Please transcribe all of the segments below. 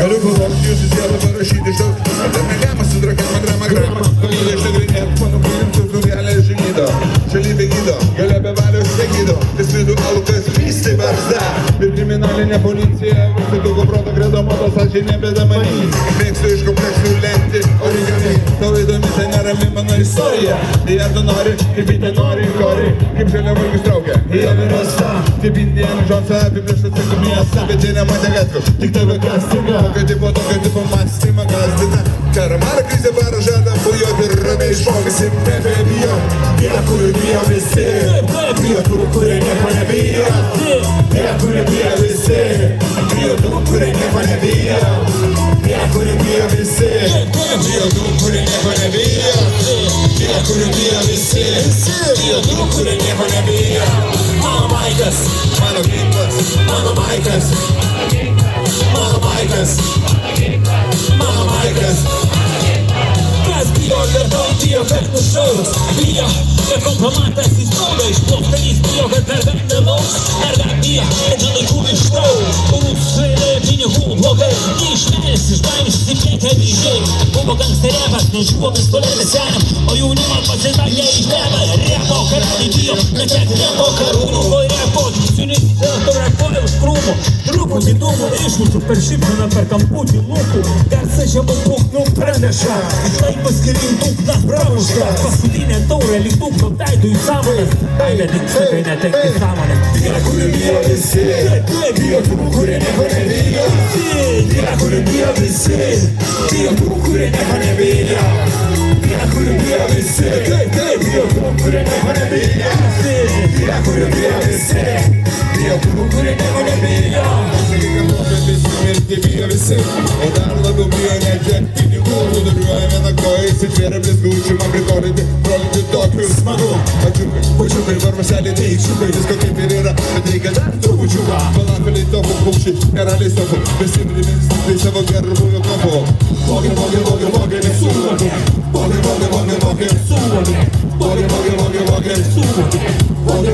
Galiu pavokti jūsų sielą, parašyti šauk. Lemeliamą sudrakęs man gramą. Pagaliau išnagrinėt mano priimtų žuvelę žygydo. Šaly begydo, galia be valios negydo. Kasmidų alkas vystai barzda. Ir kriminalinė policija, varstytuko proto kredo motos, aš nebėda manys. Mėgstu iš kompleksų lenti, origami. Tau įdomi, tai nerami mano istorija. Jei tu nori, kaip bitė nori, kori. Kaip žalia valgius traukia, jie virasta. Kaip Indiana Jonesą apibrėžta cikų miestą. Bet jie nematė gatvų, tik tave kastinga. Tokio tipo mąstymą gazdina. Karamara krizė varo žada bujoti ir ramiai išmokysim nebebijo. Tie, kurių bijo visi. Bijo tų, kurie nieko nebijo. Tie, kurie bijo visi. Bijo tų, kurie nieko nebijo. Tie, kurie bijo visi. Bijo tų, kurie nieko nebijo. Tie, kurie bijo visi. Bijo tų, kurie nieko nebijo. Mano maikas, mano ginklas, mano maikas. Mano maikas, mano maikas. Kas bijo lietaus, bijo kad nušaus. Bijo, kad kompromatas įsprūdo. Išplokstanys bijo, kad per vendą lauks. Ar dar bijo, kad nelaikų išplaus. Rusai pinigų blogai. Neišmės iš baimės įsiplėtė vyžiai. Buvo gangsterėpas, nežuvo pistoletės senam. O jaunimą pasitakė iš debą. Repo karaliai bijo, nekėti repo karūnų. O repo, siunis dėl to repoja už krūmų. Truputį dūmų išmušiu per šipsaną per kamputį lūkų. Garsą žemų būknų praneša. Išlaik paskirim dūkną pramušta. Paskutinė taurė lyg dūkno daidų į sąmonės. Dailė dingsta, kai netekti sąmonės. Tie, kurie bijo visi. Bijo tų, kurie nieko nebijo. Tie, kurie bijo visi. Bijo tų, kurie nieko nebijo. Tie, kurie bijo visi. Bijo tų, kurie nieko nebijo. Tie, kurie bijo visi. Bijo tų, kurie nieko nebijo. Visi bijo visi, o dar labiau bijo netek pinigų. Nuduriuoja vieną koją, įsitvėrė blizgučių, man prikolinti, prolinti tokių smagu. Pačiukai, varvaselį, teikčiukai, visko kaip ir yra, bet reikia dar trupučiuką. Falafeliai topų, paukščiai, karaliai stopų, visi primins tai savo gerbųjų kopų. Vogė, nesuvokė. Vogė, suvokė. Vogė,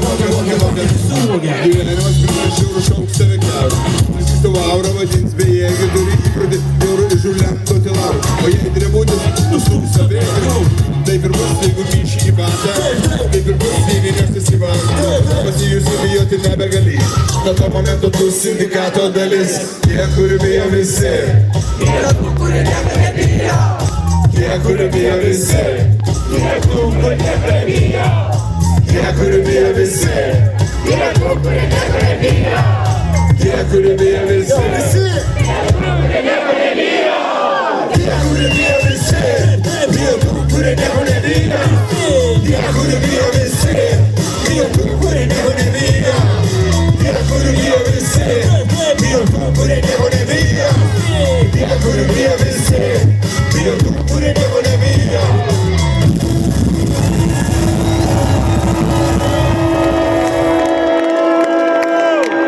suvokė. Gyvenimas prieš jūrų šauks tave kiaurų. Tavo aurą vadins bejėgį, turi įprotį jūrų įžuliam duoti laurų. O jei drebutis, nustums savėgiau. Taip ir bus, jeigu myši į batą. Taip ir bus, jei vienėstis į batą. Pasijusi bijoti nebegalys. Nuo to momento tu sindikato dalis. Tie, kurių bijo visi. Yra tų, kurie nieko nebijo. Tie, kurių bijo visi. Yra tų, kurie nieko nebijo. Tie, kurių bijo visi. Yra tų, kurie nieko nebijo. Tie, kurie bijo visi. Tie, kurie nieko nebijo. Tie, kurie bijo visi. Bijo tų, kurie nieko nebijo. Tie, kurie bijo visi. Bijo tų,